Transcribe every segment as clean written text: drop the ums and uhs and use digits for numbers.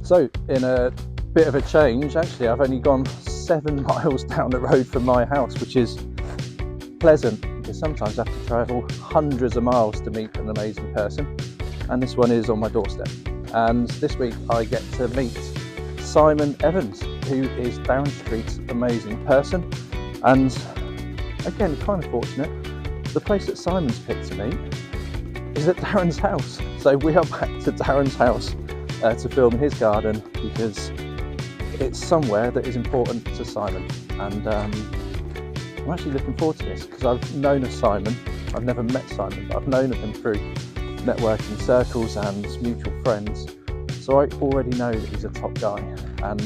So in a bit of a change, actually I've only gone 7 miles down the road from my house, which is pleasant because sometimes I have to travel hundreds of miles to meet an amazing person, and this one is on my doorstep. And this week I get to meet Simon Evans, who is Darren Street's amazing person. And again, kind of fortunate, the place that Simon's picked to meet is at Darren's house. So we are back to Darren's house to film his garden, because it's somewhere that is important to Simon. And I'm actually looking forward to this because I've known of Simon. I've never met Simon, but I've known of him through networking circles and mutual friends. So I already know that he's a top guy, and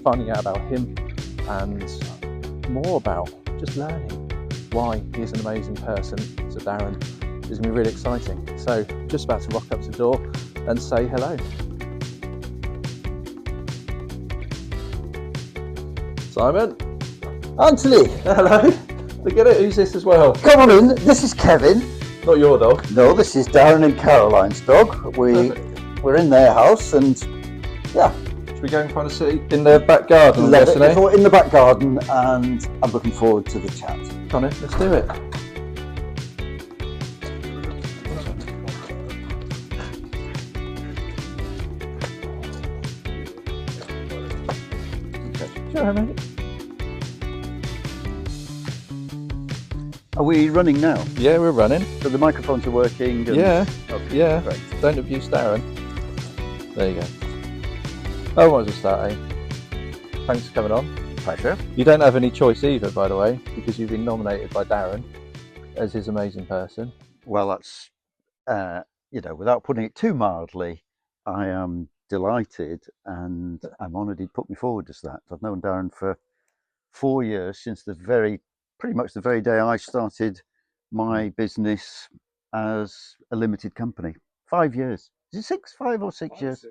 finding out about him and more about just learning why he's an amazing person to Darren is going to be really exciting. So just about to rock up to the door and say hello. Simon. Anthony! Hello. Look at it, who's this as well? Come on in, this is Kevin. Not your dog. No, this is Darren and Caroline's dog. We're in their house, and yeah. Should we go and find a seat in the back garden? We're in the back garden, and I'm looking forward to the chat. Come on in, let's do it. Sure, mate. Are we running now? Yeah, we're running. So the microphones are working? And... Yeah. Okay, yeah. Great. Don't abuse Darren. There you go. Oh, might as well start, eh? Thanks for coming on. Pleasure. You don't have any choice either, by the way, because you've been nominated by Darren as his amazing person. Well, that's, without putting it too mildly, I am delighted, and I'm honoured he'd put me forward as that. I've known Darren for 4 years, since pretty much the very day I started my business as a limited company. 5 years. Is it 5 or 6 years?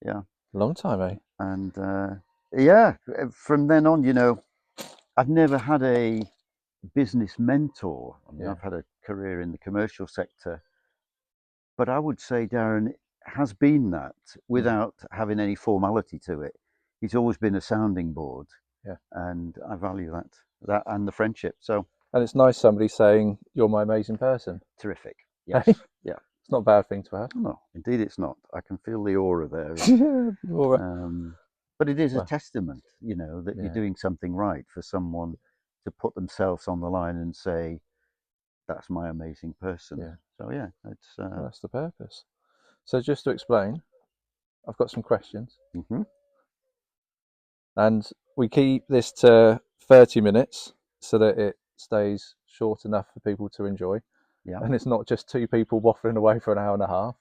Yeah. Long time, eh? And from then on, I've never had a business mentor. I mean, I've had a career in the commercial sector, but I would say Darren has been that without having any formality to it. He's always been a sounding board. Yeah. And I value that and the friendship. So. And it's nice somebody saying you're my amazing person. Terrific. Yes. Hey? Yeah. It's not a bad thing to have. No, indeed it's not. I can feel the aura there. But it is a testament, that you're doing something right for someone to put themselves on the line and say, that's my amazing person. Yeah. So yeah, that's the purpose. So just to explain, I've got some questions. Mm-hmm. And we keep this to 30 minutes so that it stays short enough for people to enjoy. Yeah. And it's not just two people waffling away for an hour and a half.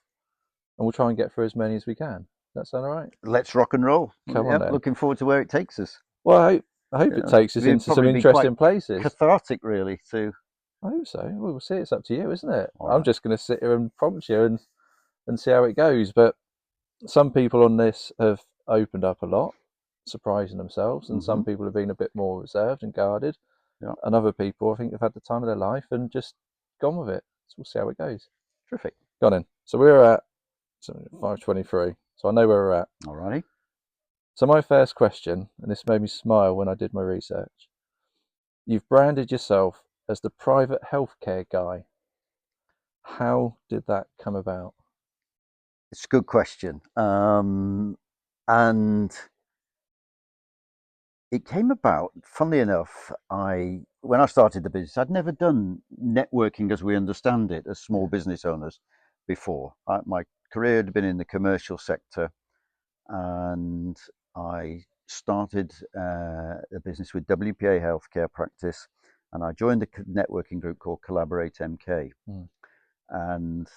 And we'll try and get through as many as we can. Does that sound all right? Let's rock and roll. Come on then. Looking forward to where it takes us. Well, I hope it takes us into some interesting places. Cathartic, really, too. I hope so. We'll see. It's up to you, isn't it? All I'm right. just going to sit here and prompt you and see how it goes. But some people on this have opened up a lot, surprising themselves, and some people have been a bit more reserved and guarded. Yeah. And other people, I think, have had the time of their life and just gone with it. So we'll see how it goes. Terrific. Go on in. So we're at 5:23. So I know where we're at. All righty. So my first question, and this made me smile when I did my research. You've branded yourself as the private healthcare guy. How did that come about? It's a good question. And it came about, funnily enough, when I started the business, I'd never done networking as we understand it as small business owners before. My career had been in the commercial sector, and I started a business with WPA Healthcare Practice, and I joined a networking group called Collaborate MK. And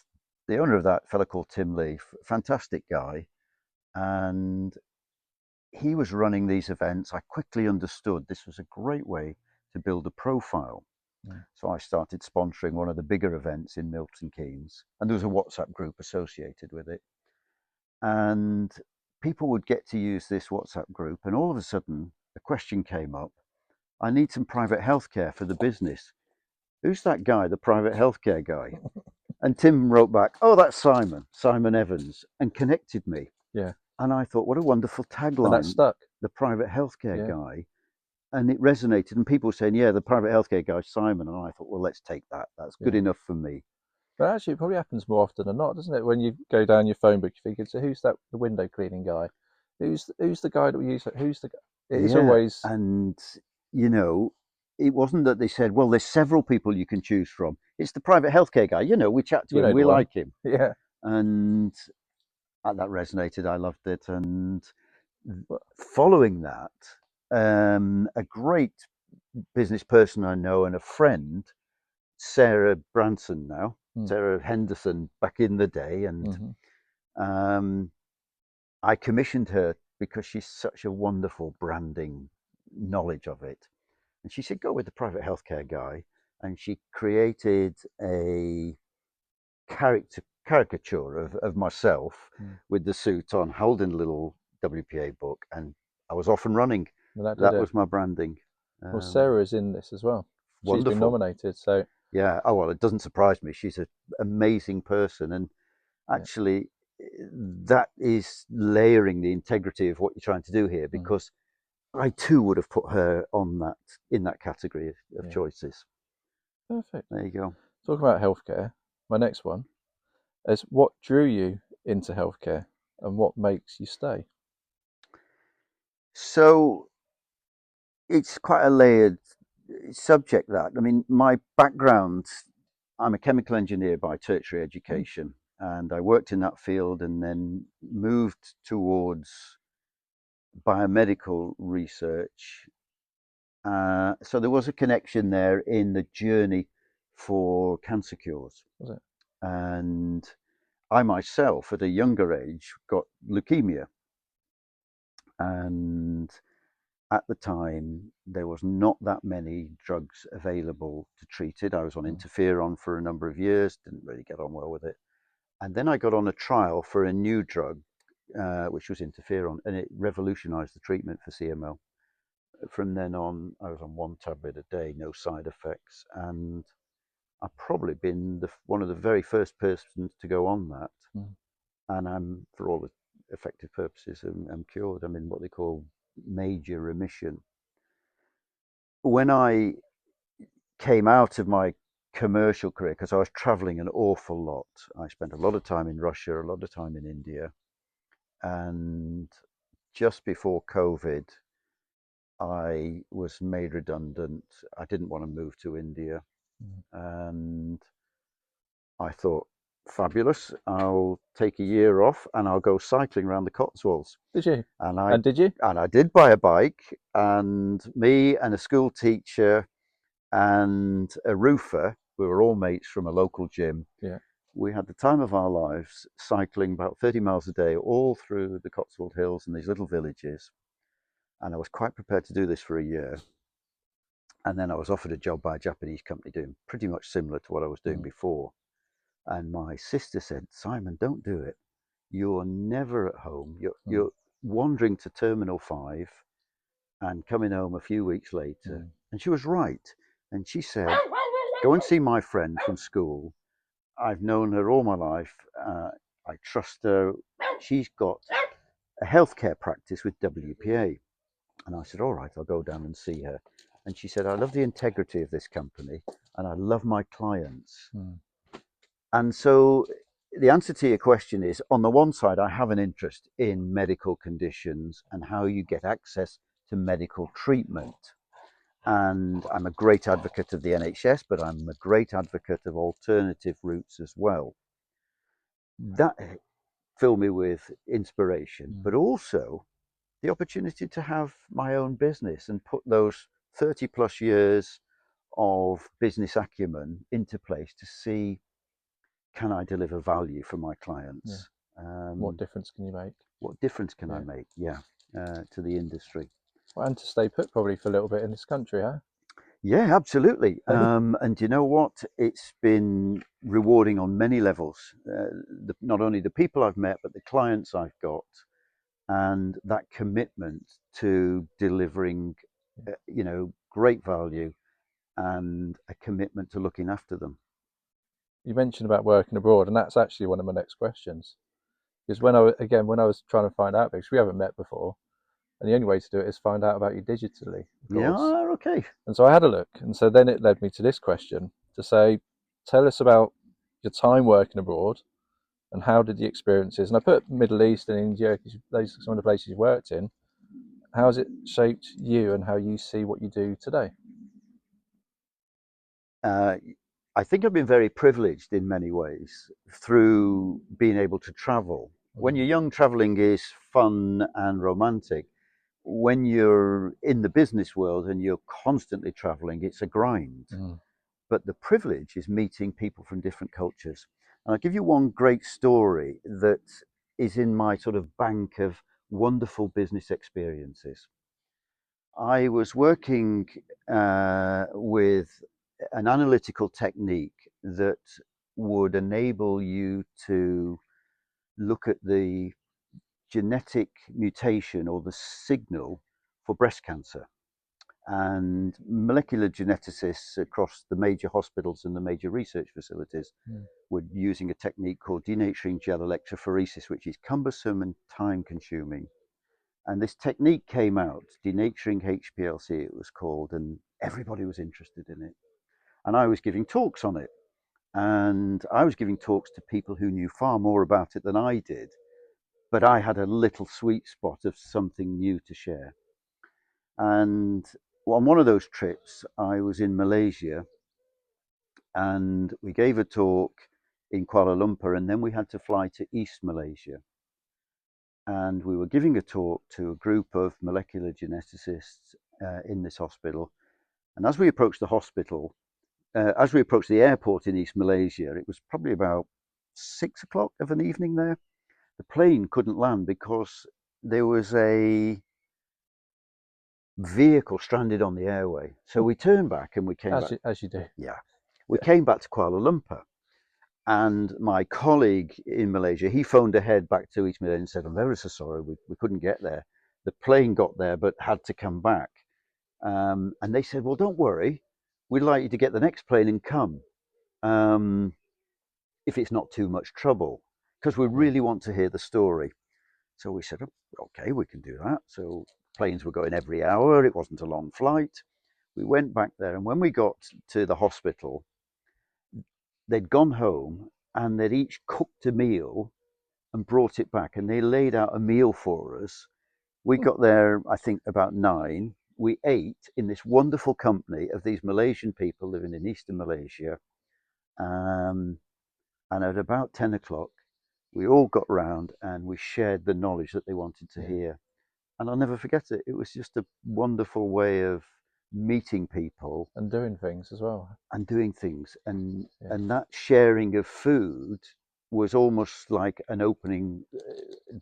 the owner of that, a fellow called Tim Lee, fantastic guy, and he was running these events. I quickly understood this was a great way to build a profile. So I started sponsoring one of the bigger events in Milton Keynes, and there was a WhatsApp group associated with it. And people would get to use this WhatsApp group, and all of a sudden a question came up. I need some private healthcare for the business. Who's that guy, the private healthcare guy? And Tim wrote back, oh, that's Simon Evans, and connected me. Yeah. And I thought, what a wonderful And that tagline, stuck. the private healthcare Yeah, guy. And it resonated, and people were saying, yeah, the private healthcare guy, Simon. And I thought, well, let's take that. That's good yeah. enough for me. But actually, it probably happens more often than not, doesn't it? When you go down your phone book, you're thinking, so who's that? The window cleaning guy? Who's the guy that we use? Who's the? It is Yeah. always And, you know, it wasn't that they said, well, there's several people you can choose from. It's the private healthcare guy. You know, we chat to you him, know the we one. like him. Yeah. And that resonated. I loved it. And But, following that, a great business person I know and a friend, Sarah Branson now, mm, Sarah Henderson back in the day, and hmm um, I commissioned her because she's such a wonderful branding knowledge of it. And she said, go with the private healthcare guy. And she created a caricature of myself mm. with the suit on, holding a little WPA book, and I was off and running. And that did That it. was my branding. Well, Um, Sarah is in this as well. She's been Wonderful. nominated, so Yeah. Oh, well, it doesn't surprise me. She's an amazing person. And yeah. actually, that is layering the integrity of what you're trying to do here, Mm, because I too would have put her on that, in that category of yeah. choices. Perfect. There you go. Talking about healthcare, my next one is what drew you into healthcare and what makes you stay? So it's quite a layered subject, that. I mean, my background, I'm a chemical engineer by tertiary Mm, education, and I worked in that field and then moved towards biomedical research. So there was a connection there in the journey for cancer cures. was it? And I myself, at a younger age, got leukemia. And at the time, there was not that many drugs available to treat it. I was on Mm, interferon for a number of years, didn't really get on well with it. And then I got on a trial for a new drug, which was interferon, and it revolutionized the treatment for CML. From then on, I was on one tablet a day, no side effects. And I've probably been one of the very first persons to go on that. mm, And I'm, for all the effective purposes, I'm cured. I'm in what they call major remission. When I came out of my commercial career, because I was traveling an awful lot, I spent a lot of time in Russia, a lot of time in India. And just before COVID, I was made redundant. I didn't want to move to India. mm. And I thought, fabulous, I'll take a year off and I'll go cycling around the Cotswolds. Did you? And I And did you? and I did buy a bike, and me and a school teacher and a roofer, we were all mates from a local gym. Yeah. We had the time of our lives cycling about 30 miles a day all through the Cotswold Hills and these little villages. And I was quite prepared to do this for a year. And then I was offered a job by a Japanese company doing pretty much similar to what I was doing Mm, before. And my sister said, Simon, don't do it. You're never at home. mm, You're wandering to Terminal 5 and coming home a few weeks later. mm, And she was right. And she said, go and see my friend from school. I've known her all my life. I trust her. She's got a healthcare practice with WPA. And I said, all right, I'll go down and see her. And she said, I love the integrity of this company and I love my clients. mm. And so the answer to your question is, on the one side, I have an interest in medical conditions and how you get access to medical treatment. And I'm a great advocate of the NHS, but I'm a great advocate of alternative routes as well. That filled me with inspiration, Mm. but also the opportunity to have my own business and put those 30 plus years of business acumen into place to see, can I deliver value for my Yeah. clients? What difference can you make? What difference can I Yeah. make? Yeah, to the industry. Well, and to stay put probably for a little bit in this country, huh? Yeah, absolutely. Hey? And you know what? It's been rewarding on many levels. Not only the people I've met, but the clients I've got, and that commitment to delivering, great value and a commitment to looking after them. You mentioned about working abroad, and that's actually one of my next questions. Because when I was trying to find out, because we haven't met before, and the only way to do it is find out about you digitally, of Yeah, course. okay. And so I had a look, and so then it led me to this question to say, tell us about your time working abroad and how did the experiences, and I put Middle East and India because those are some of the places you've worked in. How has it shaped you and how you see what you do today? Uh, I think I've been very privileged in many ways through being able to travel. When Mm, you're young, traveling is fun and romantic. When you're in the business world and you're constantly traveling, it's a grind. mm, But the privilege is meeting people from different cultures. And I'll give you one great story that is in my sort of bank of wonderful business experiences. I was working with an analytical technique that would enable you to look at the genetic mutation or the signal for breast cancer. And molecular geneticists across the major hospitals and the major research facilities mm, were using a technique called denaturing gel electrophoresis, which is cumbersome and time consuming. And this technique came out, denaturing HPLC, it was called, and everybody was interested in it. And I was giving talks on it. And I was giving talks to people who knew far more about it than I did. But I had a little sweet spot of something new to share. And on one of those trips, I was in Malaysia and we gave a talk in Kuala Lumpur, and then we had to fly to East Malaysia. And we were giving a talk to a group of molecular geneticists in this hospital. And as we approached the hospital, as we approached the airport in East Malaysia, it was probably about 6 o'clock of an evening there. The plane couldn't land because there was a vehicle stranded on the airway. So we turned back and we came back. as you do. Yeah, we Yeah. came back to Kuala Lumpur. And my colleague in Malaysia, he phoned ahead back to East Malaysia and said, I'm very so sorry, we couldn't get there. The plane got there but had to come back. And they said, well, don't worry, we'd like you to get the next plane and come um, if it's not too much trouble, because we Mm. really want to hear the story. So we said, oh, okay, we can do that. So planes were going every hour. It wasn't a long flight. We went back there. And when we got to the hospital, they'd gone home and they'd each cooked a meal and brought it back. And they laid out a meal for us. We got there, I think, about 9. We ate in this wonderful company of these Malaysian people living in eastern Malaysia. Um, and at about 10 o'clock, we all got round and we shared the knowledge that they wanted to Yeah. hear. And I'll never forget it. It was just a wonderful way of meeting people And doing things as well. and doing things. And Yeah. and that sharing of food was almost like an opening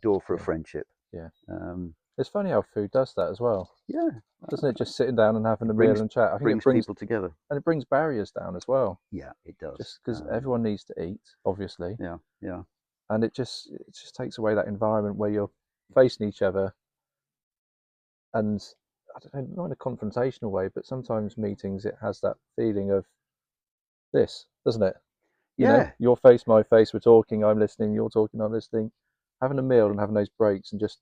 door for a Yeah. friendship. Yeah. Um, It's funny how food does that as well, yeah, doesn't it? Just sitting down and having a meal brings and chat. I think brings people together. it brings barriers down as well. Yeah, it does. Just because everyone needs to eat, obviously, Yeah, yeah, and it just takes away that environment where you're facing each other, and I don't know, not in a confrontational way, but sometimes meetings it has that feeling of this, doesn't it? You know, yeah. your face, my face, we're talking, I'm listening, you're talking, I'm listening. Having a meal and having those breaks and just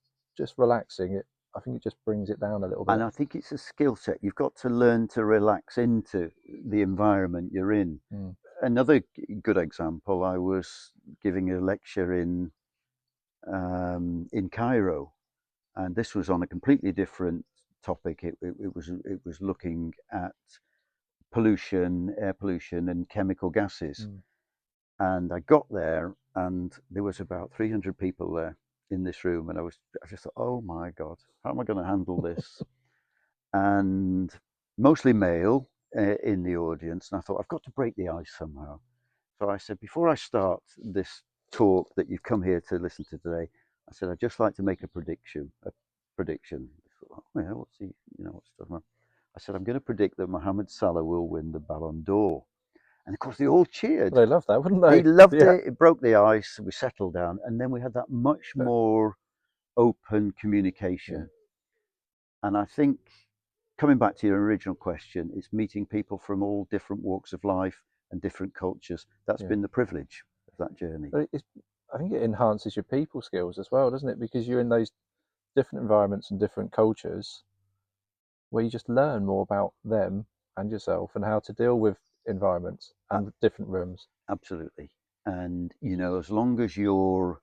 relaxing it, I think it just brings it down a little And bit. I think it's a skill set. You've got to learn to relax into the environment you're in. Mm, Another good example, I was giving a lecture in Cairo, and this was on a completely different topic. It was looking at pollution, air pollution, and chemical gases. mm. And I got there, and there was about 300 people there in this room, and I just thought, oh my God, how am I going to handle this? And mostly male in the audience. And I thought, I've got to break the ice somehow. So I said, before I start this talk that you've come here to listen to today, I said, I'd just like to make a prediction. A prediction. Oh, yeah, what's he, what's talking about? I said, I'm going to predict that Mohamed Salah will win the Ballon d'Or. And of course, they all cheered. Well, they love that, wouldn't They they? loved Yeah, it. It broke the ice. We settled down. And then we had that much more open yeah, communication. And I think coming back to your original question, it's meeting people from all different walks of life and different cultures. That's yeah. been the privilege of that journey. But I think it enhances your people skills as well, doesn't it? Because you're in those different environments and different cultures where you just learn more about them and yourself and how to deal with environments A- and different rooms. Absolutely. And, as long as your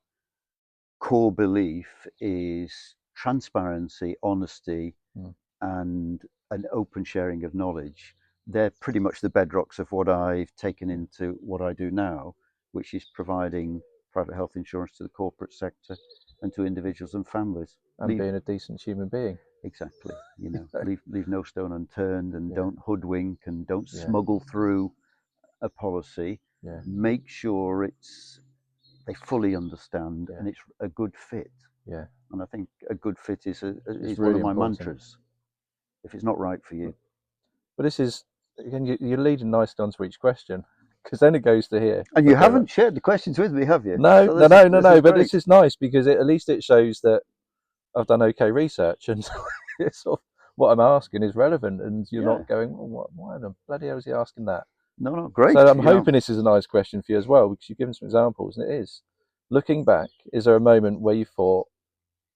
core belief is transparency, honesty, Mm. and an open sharing of knowledge, they're pretty much the bedrocks of what I've taken Yeah. into what I do now, which is providing private health insurance to the corporate sector and to individuals and families. And being a decent human being. Exactly. Leave no stone unturned, and Yeah, don't hoodwink, and don't yeah, smuggle through a policy. yeah, Make sure they fully understand yeah, and it's a good fit. yeah. And I think a good fit It's is one really of my important. mantras. If it's not right for But, you, but this is, again, you're leading nicely onto each question because then it goes to here. and you Okay, right. haven't shared the questions with me, have you? No, So no, no, no, this no. is But this great. is nice because at least it shows that I've done okay research and it's sort of what I'm asking is relevant, and you're Yeah. not going, well, why the bloody hell is he asking that? No, great. So I'm hoping this is a nice question for you as well because you've given some examples, and it is. Looking back, is there a moment where you thought,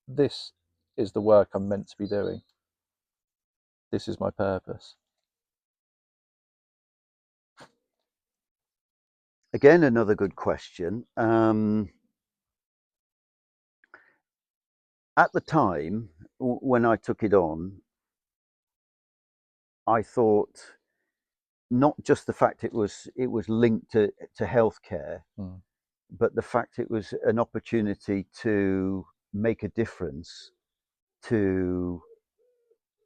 this is the work I'm meant to be doing? This is my purpose. Again, another good question. At the time when I took it on, I thought not just the fact it was linked to healthcare, Mm. but the fact it was an opportunity to make a difference to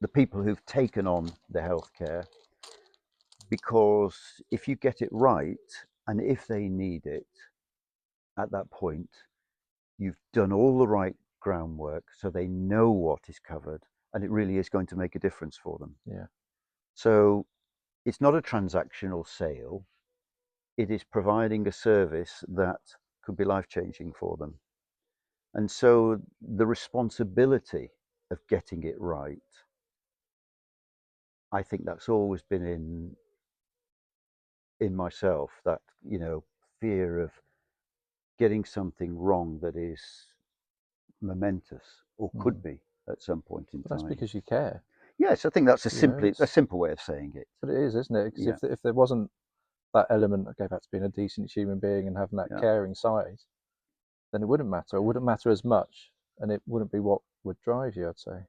the people who've taken on the healthcare. Because if you get it right, and if they need it at that point, you've done all the right groundwork so they know what is covered, and it really is going to make a difference for them. Yeah. So it's not a transactional sale, it is providing a service that could be life changing for them. And so the responsibility of getting it right, I think that's always been in myself, that fear of getting something wrong that is momentous, or could Mm. be at some point in But that's time. because you care. Yes, I think that's a It's, simple way of saying it. but it is, isn't it? Because Yeah, if there wasn't that element, I go back to being a decent human being and having that yeah, caring side, then it wouldn't matter. It wouldn't matter as much, and it wouldn't be what would drive you, I'd say.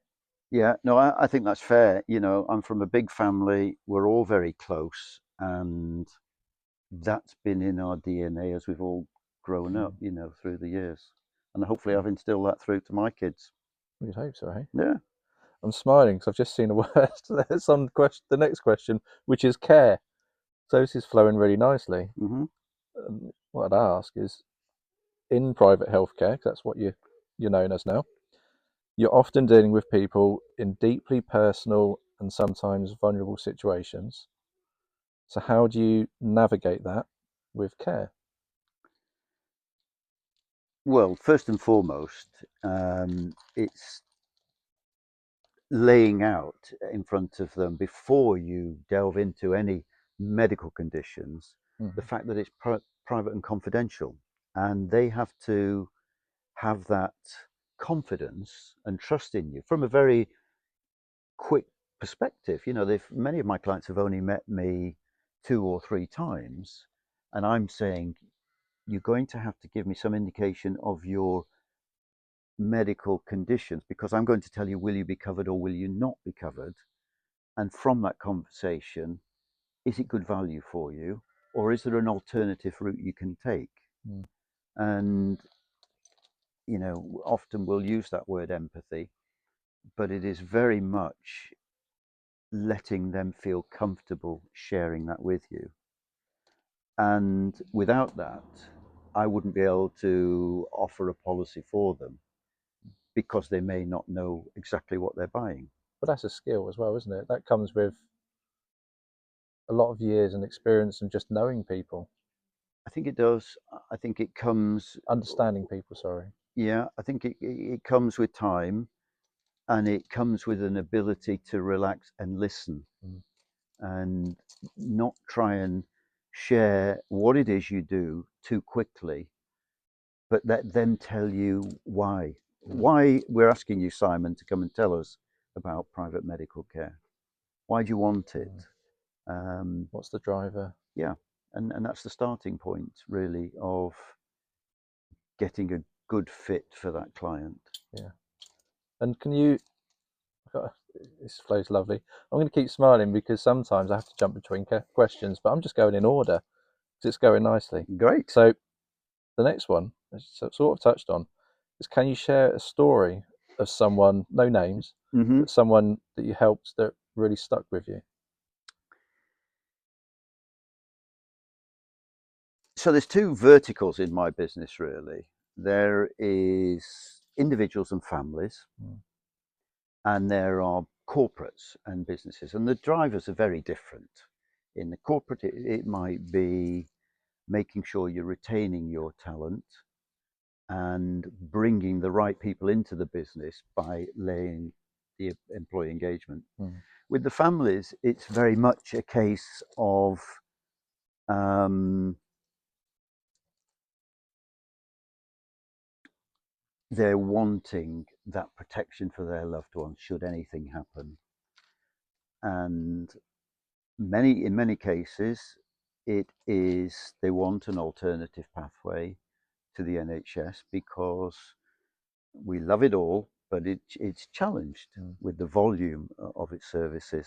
yeah. No, I think that's fair. I'm from a big family. We're all very close, and that's been in our DNA as we've all grown up, Mm. through the years. And hopefully I've instilled that through to my kids. You'd hope so, eh? Yeah. I'm smiling because I've just seen a word that's on the next question, which is care. So this is flowing really nicely. Hmm. What I'd ask is, in private healthcare, 'cause that's what you're known as now, you're often dealing with people in deeply personal and sometimes vulnerable situations. So how do you navigate that with care? Well, first and foremost, it's laying out in front of them, before you delve into any medical conditions, the Mm. fact that it's private and confidential, and they have to have that confidence and trust in you from a very quick perspective. They've many of my clients have only met me 2 or 3 times, and I'm saying, you're going to have to give me some indication of your medical conditions, because I'm going to tell you, will you be covered or will you not be covered? And from that conversation, is it good value for you, or is there an alternative route you can take? Mm. And often we'll use that word empathy, but it is very much letting them feel comfortable sharing that with you. And without that, I wouldn't be able to offer a policy for them, because they may not know exactly what they're buying. But that's a skill as well, isn't it? That comes with a lot of years and experience and just knowing people, I think it does. I think it comes, understanding people. Sorry. yeah, I think it comes with time, and it comes with an ability to relax and listen, Mm. and not try and share what it is you do too quickly, but let them tell you why. Why we're asking you, Simon, to come and tell us about private medical care. Why do you want it? What's the driver? Yeah, and that's the starting point, really, of getting a good fit for that client. Yeah. And can you? This flow's lovely. I'm going to keep smiling because sometimes I have to jump between questions, but I'm just going in order because it's going nicely. Great. So the next one, sort of touched on, is can you share a story of someone, no names, Mm-hmm. but someone that you helped that really stuck with you? So there's two verticals in my business, really. There is individuals and families, and there are corporates and businesses, and the drivers are very different. In the corporate, it might be making sure you're retaining your talent and bringing the right people into the business by laying the employee engagement. With the families, it's very much a case of they're wanting that protection for their loved ones should anything happen. And in many cases, it is they want an alternative pathway to the NHS because we love it all, but it's challenged with the volume of its services.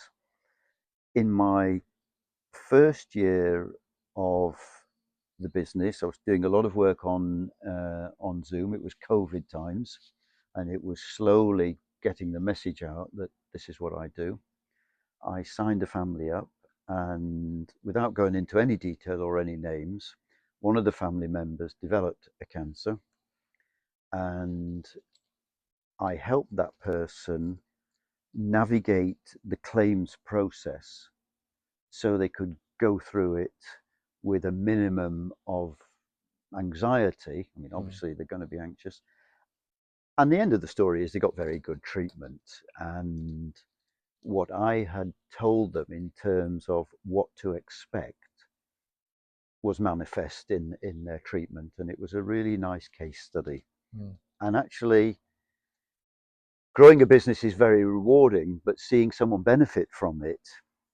In my first year of the business, I was doing a lot of work on Zoom. It was COVID times, and it was slowly getting the message out that this is what I do. I signed a family up, and without going into any detail or any names, one of the family members developed a cancer, and I helped that person navigate the claims process so they could go through it with a minimum of anxiety. I mean, obviously, they're going to be anxious. And the end of the story is they got very good treatment. And what I had told them in terms of what to expect was manifest in their treatment. And it was a really nice case study. And actually, growing a business is very rewarding, but seeing someone benefit from it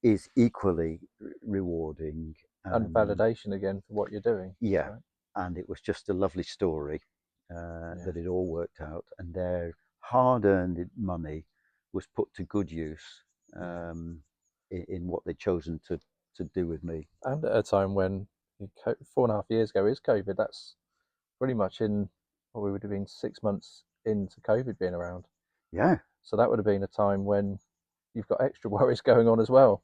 is equally rewarding. And validation again for what you're doing. Yeah. Right? And it was just a lovely story that it all worked out, and their hard-earned money was put to good use in what they'd chosen to do with me. And at a time when 4.5 years ago is COVID, that's pretty much in what we would have been 6 months into COVID being around. Yeah. So that would have been a time when you've got extra worries going on as well.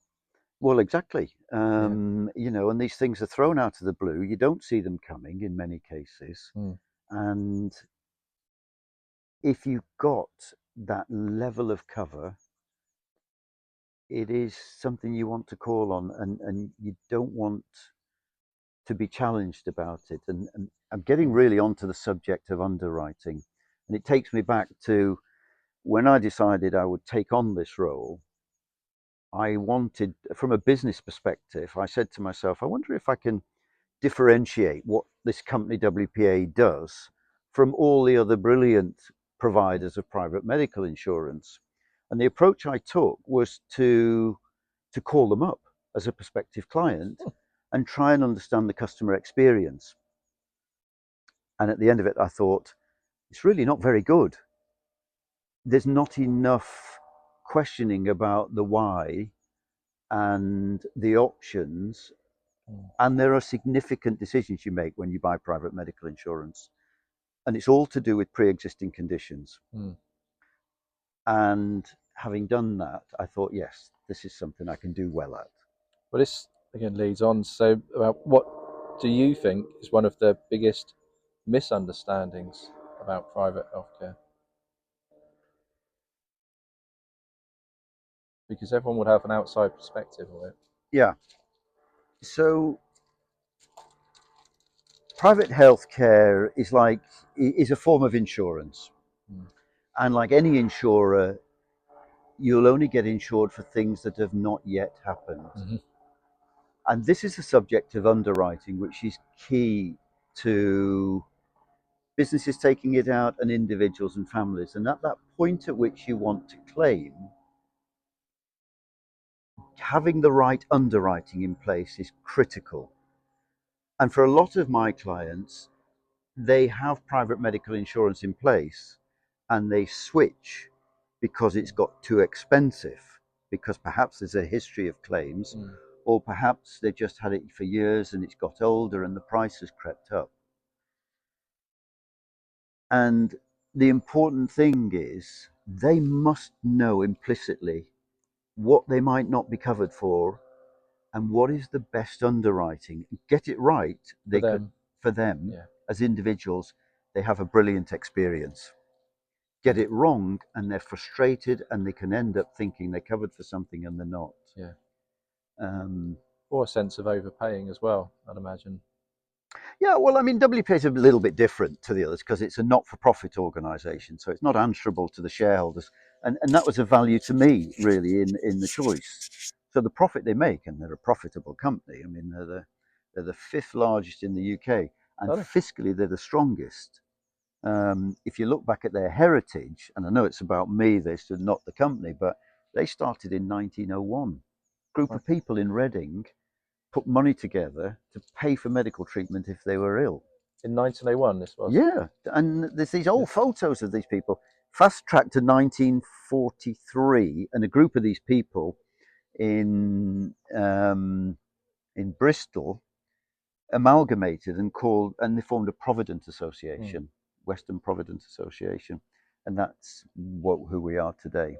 Well, exactly. You know, and these things are thrown out of the blue. You don't see them coming in many cases. And if you've got that level of cover, it is something you want to call on, and you don't want to be challenged about it. And I'm getting really onto the subject of underwriting. And it takes me back to when I decided I would take on this role. I wanted, from a business perspective, I said to myself, I wonder if I can differentiate what this company WPA does from all the other brilliant providers of private medical insurance. And the approach I took was to call them up as a prospective client and try and understand the customer experience. And at the end of it, I thought, it's really not very good. There's not enough questioning about the why and the options. And there are significant decisions you make when you buy private medical insurance. And it's all to do with pre-existing conditions. And having done that, I thought, yes, this is something I can do well at. Well, this again leads on. So, about what do you think is one of the biggest misunderstandings about private healthcare? Because everyone would have an outside perspective of it. Yeah. So private healthcare is a form of insurance. And like any insurer, you'll only get insured for things that have not yet happened. And this is the subject of underwriting, which is key to businesses taking it out, and individuals and families. And at that point at which you want to claim, having the right underwriting in place is critical. And for a lot of my clients, they have private medical insurance in place and they switch because it's got too expensive, because perhaps there's a history of claims, or perhaps they've just had it for years and it's got older and the price has crept up. And the important thing is they must know implicitly what they might not be covered for and what is the best underwriting. Get it right, they could, for them as individuals, they have a brilliant experience. Get it wrong and they're frustrated and they can end up thinking they're covered for something and they're not. Or a sense of overpaying as well, I'd imagine. Yeah, well, I mean, WPA is a little bit different to the others because it's a not-for-profit organisation, so it's not answerable to the shareholders, and that was a value to me really in the choice. So the profit they make, and they're a profitable company. I mean, they're the fifth largest in the UK, and fiscally they're the strongest. If you look back at their heritage, and I know it's about me, they stood not the company, but they started in 1901. Group of people in Reading put money together to pay for medical treatment if they were ill. In 1901, this was? Yeah, and there's these old photos of these people. Fast track to 1943, and a group of these people in Bristol amalgamated and they formed a Provident Association, Western Provident Association, and that's who we are today.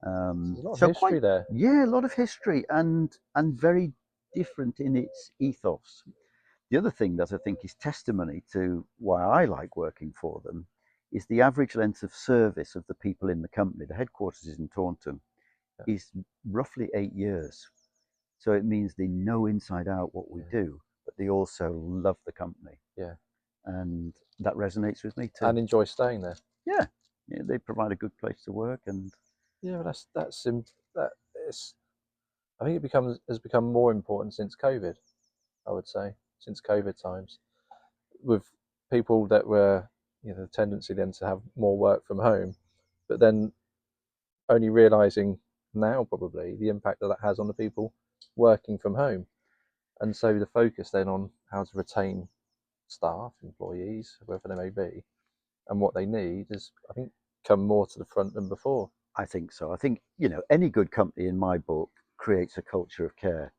There's a lot of history there. Yeah, a lot of history and very different in its ethos. The other thing that I think is testimony to why I like working for them is the average length of service of the people in the company. The headquarters is in Taunton, is roughly 8 years. So it means they know inside out what we do, but they also love the company. And that resonates with me too. And enjoy staying there. Yeah, they provide a good place to work, and I think it has become more important since COVID. I would say since COVID times, with people that were, the tendency then to have more work from home, but then only realizing now probably the impact that has on the people working from home, and so the focus then on how to retain staff, employees, whoever they may be, and what they need is, I think, come more to the front than before. I think so. I think, any good company in my book creates a culture of care.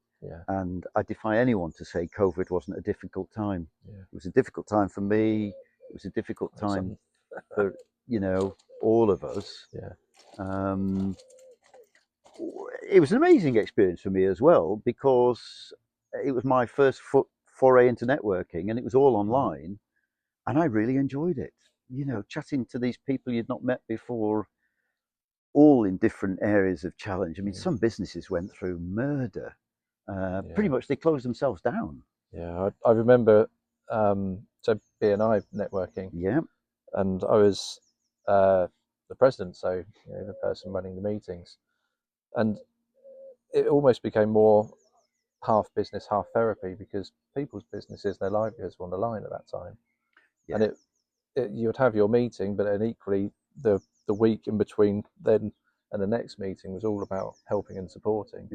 And I defy anyone to say COVID wasn't a difficult time. It was a difficult time for me. It was a difficult time for, all of us. It was an amazing experience for me as well, because it was my first foray into networking, and it was all online, and I really enjoyed it. Chatting to these people you'd not met before, all in different areas of challenge. I mean, some businesses went through murder. Pretty much they closed themselves down. I remember so B&I networking. And I was the president, so the person running the meetings, and it almost became more half business, half therapy, because people's businesses, their livelihoods were on the line at that time. And you would have your meeting, but then equally the week in between then and the next meeting was all about helping and supporting.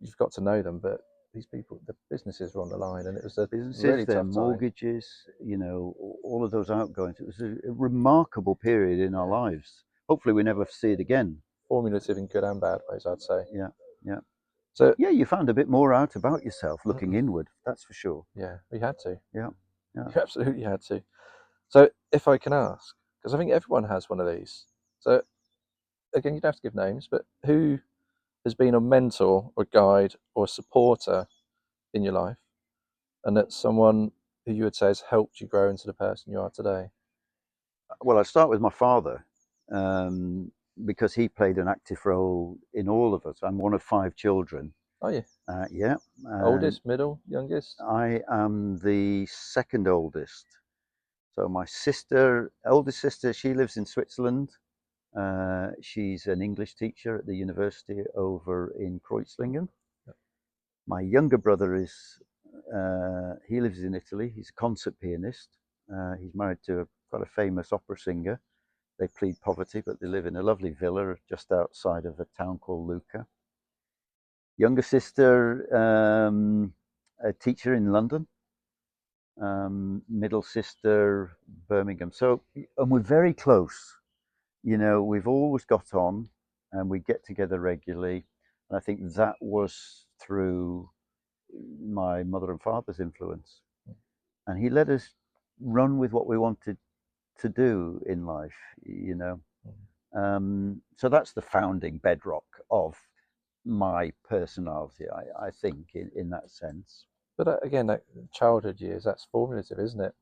You've got to know them, but these people, the businesses were on the line, and it was a really tough time. Mortgages, all of those outgoings. It was a remarkable period in our lives. Hopefully we never see it again. Formative in good and bad ways, I'd say. So you found a bit more out about yourself looking inward, that's for sure. We had to. You absolutely had to. So if I can ask, because I think everyone has one of these. So again, you don't have to give names, but who has been a mentor or guide or supporter in your life, and that's someone who you would say has helped you grow into the person you are today? Well, I'd start with my father, because he played an active role in all of us. I'm one of 5 children. Oh, yeah. Yeah. Oldest, middle, youngest? I am the second oldest. So my oldest sister, she lives in Switzerland. She's an English teacher at the university over in Kreuzlingen. My younger brother he lives in Italy. He's a concert pianist. He's married to quite a famous opera singer. They plead poverty, but they live in a lovely villa just outside of a town called Lucca. Younger sister, a teacher in London. Middle sister, Birmingham. So, and we're very close. You know, we've always got on, and we get together regularly. And I think that was through my mother and father's influence. And he let us run with what we wanted to do in life, you know. So that's the founding bedrock of my personality, I think, in that sense. But again, that childhood years, that's formative, isn't it?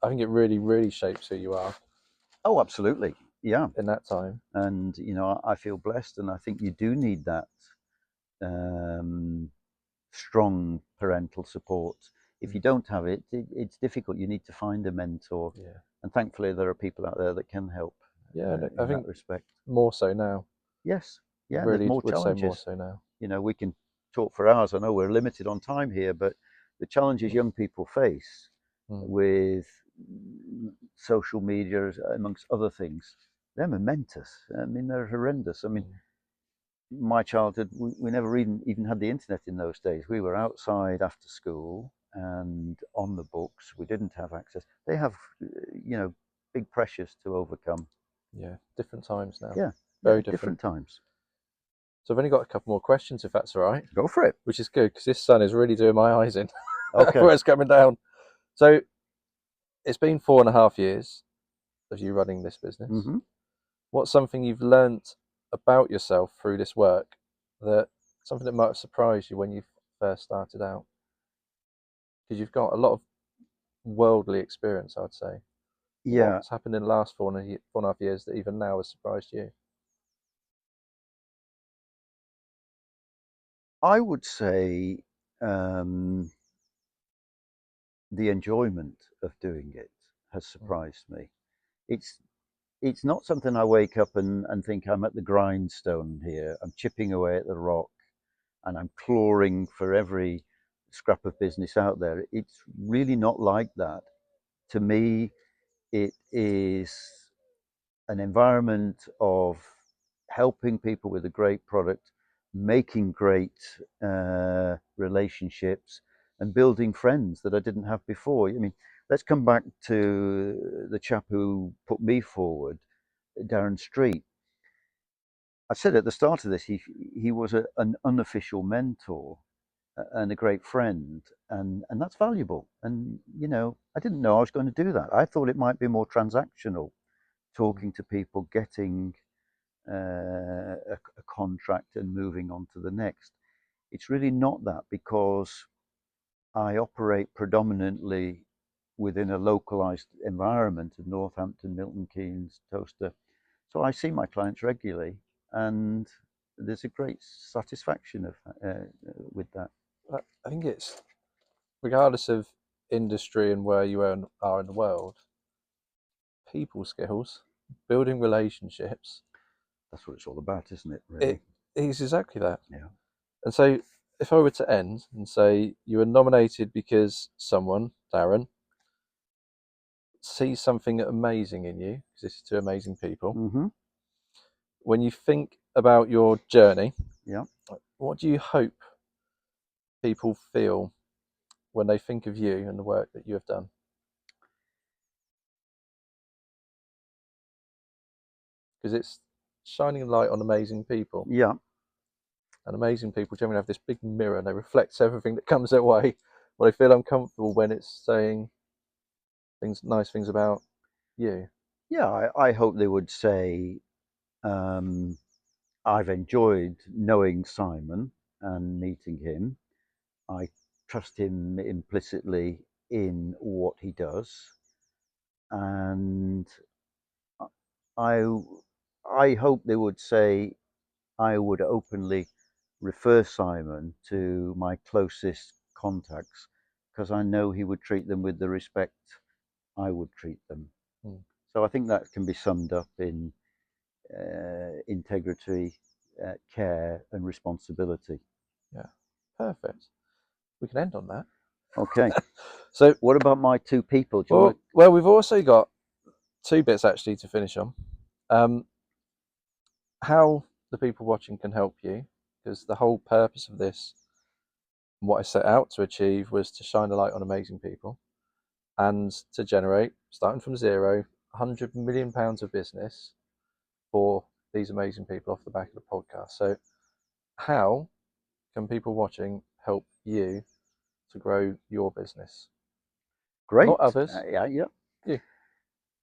I think it really, really shapes who you are Oh, absolutely. Yeah. in that time. And, you know, I feel blessed, and I think you do need that um, strong parental support. If you don't have it, it's difficult. You need to find a mentor. Yeah. And thankfully, there are people out there that can help Yeah, I in that think respect. more so now. Yes. Yeah, there's Really more would say more challenges. so now. You know, we can talk for hours. I know we're limited on time here, but the challenges young people face with social media, amongst other things, they're momentous. I mean, they're horrendous. I mean, my childhood, we never even had the internet in those days. We were outside after school and on the books. We didn't have access. They have, you know, big pressures to overcome. Yeah, different times now. Yeah, Very yeah, different. different times. So I've only got a couple more questions, if that's all right. Go for it. Which is good because this sun is really doing my eyes in. Okay. Before it's coming down. So it's been 4.5 years of you running this business. Mm-hmm. What's something you've learnt about yourself through this work, that something that might have surprised you when you first started out? Because you've got a lot of worldly experience, I'd say. Yeah, What's happened in the last 4.5 years that even now has surprised you? I would say um, the enjoyment of doing it has surprised me. It's it's not something I wake up and think I'm at the grindstone here. I'm chipping away at the rock and I'm clawing for every scrap of business out there. It's really not like that. To me, it is an environment of helping people with a great product, making great relationships, and building friends that I didn't have before. I mean, let's come back to the chap who put me forward, Darren Street. I said at the start of this, he was an unofficial mentor and a great friend, and that's valuable. And you know, I didn't know I was going to do that. I thought it might be more transactional, talking to people, getting a contract and moving on to the next. It's really not that, because I operate predominantly within a localized environment of Northampton, Milton Keynes, Towcester. So I see my clients regularly, and there's a great satisfaction of with that. I think it's, regardless of industry and where you are in the world, people skills, building relationships. That's what it's all about, isn't it? It Really? is exactly that. Yeah. And so, if I were to end and say you were nominated because someone, Darren, sees something amazing in you, because this is two amazing people, Mm-hmm. when you think about your journey, Yeah. what do you hope people feel when they think of you and the work that you have done? Because it's shining light on amazing people. Yeah. And amazing people generally have this big mirror and they reflect everything that comes their way. Well, they feel uncomfortable when it's saying nice things about you. Yeah. I hope they would say, um, I've enjoyed knowing Simon and meeting him. I trust him implicitly in what he does, and I I hope they would say I would openly refer Simon to my closest contacts, because I know he would treat them with the respect I would treat them. Mm. So I think that can be summed up in integrity, care, and responsibility. Yeah, perfect. We can end on that. Okay. So, What about my two people? Do you want well, we've also got two bits actually to finish on. Um, how the people watching can help you, because the whole purpose of this, and what I set out to achieve, was to shine a light on amazing people and to generate, starting from zero, £100 million of business for these amazing people off the back of the podcast. So, how can people watching help you to grow your business? great? Not others, Yeah, yeah. you.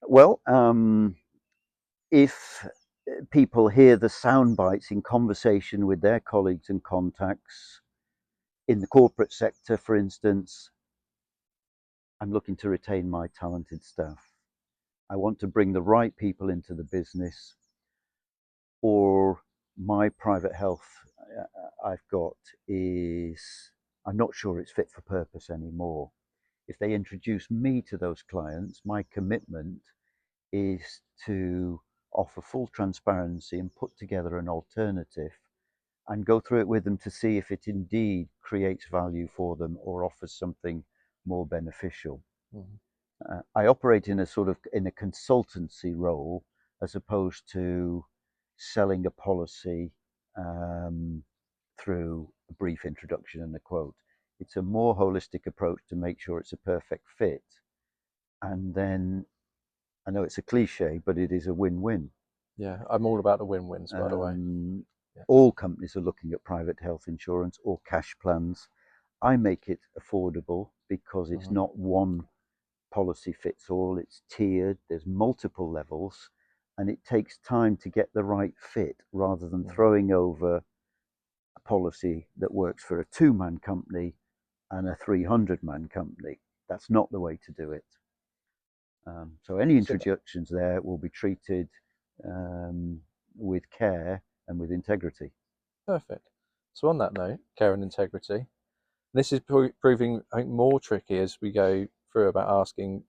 Well, if people hear the sound bites in conversation with their colleagues and contacts in the corporate sector, for instance, I'm looking to retain my talented staff. I want to bring the right people into the business, or my private health I've got is, I'm not sure it's fit for purpose anymore. If they introduce me to those clients, my commitment is to offer full transparency and put together an alternative and go through it with them to see if it indeed creates value for them or offers something more beneficial. Mhm. I operate in a sort of in a consultancy role as opposed to selling a policy um, through a brief introduction and a quote. It's a more holistic approach to make sure it's a perfect fit. And then I know it's a cliche, but it is a win-win. Yeah, I'm all about the win-wins, by the way. Um, Yeah. all companies are looking at private health insurance or cash plans. I make it affordable because it's Hmm. not one policy fits all, it's tiered, there's multiple levels, and it takes time to get the right fit rather than Hmm. throwing over a policy that works for a two-man company and a 300-man company. That's not the way to do it. So any So introductions there will be treated with care and with integrity. perfect. So on that note, care and integrity. This is proving, I think, more tricky as we go through about asking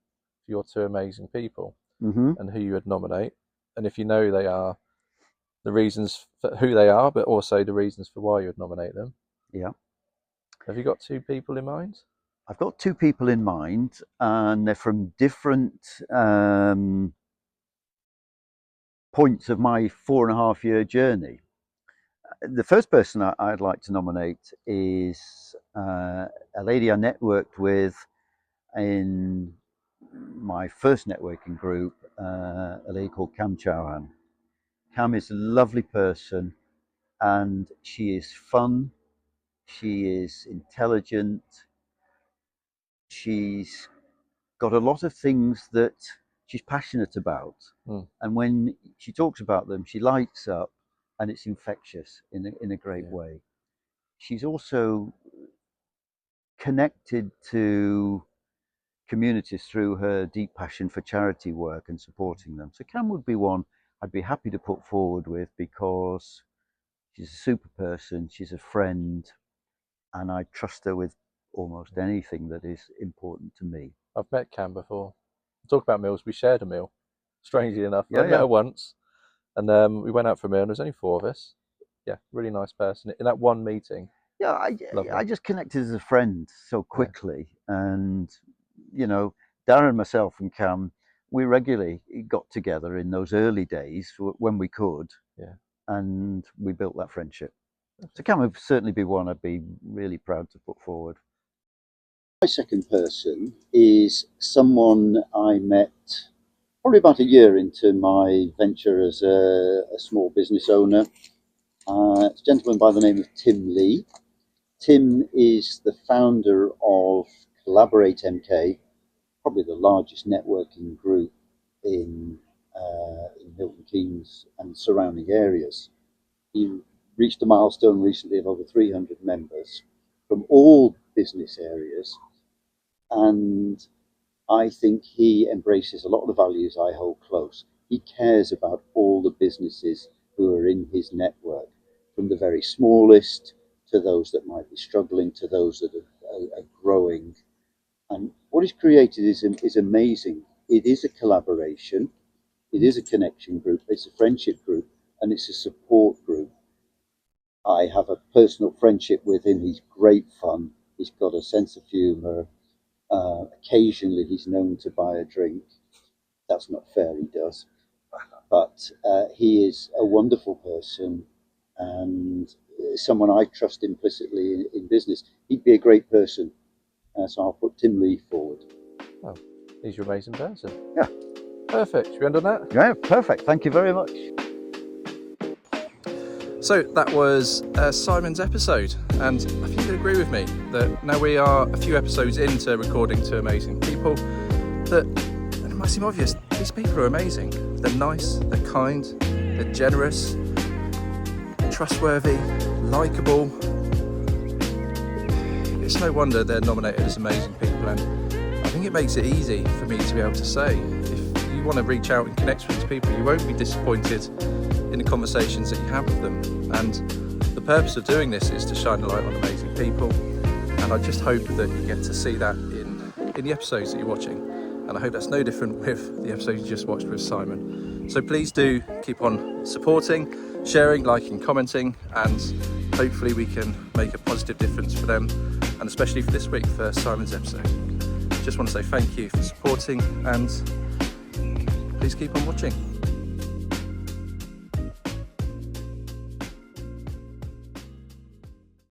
for your two amazing people Mm-hmm. and who you would nominate, and if you know they are, the reasons for who they are, but also the reasons for why you would nominate them. Yeah. Have you got two people in mind? I've got two people in mind, and they're from different points of my 4.5 year journey. The first person I'd like to nominate is a lady I networked with in my first networking group, a lady called Cam Chauhan. Cam is a lovely person and she is fun, she is intelligent, she's got a lot of things that she's passionate about. Mm, And when she talks about them, she lights up and it's infectious in a great yeah. way. She's also connected to communities through her deep passion for charity work and supporting them. So Cam would be one I'd be happy to put forward with because she's a super person, she's a friend, and I trust her with almost anything that is important to me. I've met Cam before. Talk about meals. We shared a meal. Strangely enough, Yeah, I'd met yeah. her once, and we went out for a meal. And there was only four of us. Yeah, really nice person. In that one meeting, Yeah, lovely. I just connected as a friend so Yeah, quickly. And, you know, Darren, myself, and Cam, we regularly got together in those early days when we could, yeah. and we built that friendship. So Perfect. Cam would certainly be one I'd be really proud to put forward. My second person is someone I met probably about a year into my venture as a small business owner. It's a gentleman by the name of Tim Lee. Tim is the founder of Collaborate MK, probably the largest networking group in Milton Keynes and surrounding areas. He reached a milestone recently of over 300 members from all business areas, and I think he embraces a lot of the values I hold close. He cares about all the businesses who are in his network, from the very smallest to those that might be struggling to those that are growing. And what he's created is amazing. It is a collaboration, it is a connection group, it's a friendship group, and it's a support group. I have a personal friendship with him. He's great fun. He's got a sense of humour, Occasionally he's known to buy a drink. That's not fair, he does. But he is a wonderful person and someone I trust implicitly in business. He'd be a great person. So I'll put Tim Lee forward. Oh, he's your amazing person. Yeah. Perfect. Should we end on that? Yeah, perfect. Thank you very much. So that was Simon's episode, and I think you'd agree with me that now we are a few episodes into recording to amazing people, that it might seem obvious, these people are amazing. They're nice, they're kind, they're generous, trustworthy, likeable. It's no wonder they're nominated as amazing people, and I think it makes it easy for me to be able to say, if you want to reach out and connect with these people, you won't be disappointed in the conversations that you have with them. And the purpose of doing this is to shine a light on amazing people, and I just hope that you get to see that in the episodes that you're watching, and I hope that's no different with the episode you just watched with Simon. So please do keep on supporting, sharing, liking, commenting, and hopefully we can make a positive difference for them, and especially for this week for Simon's episode. Just want to say thank you for supporting, and please keep on watching.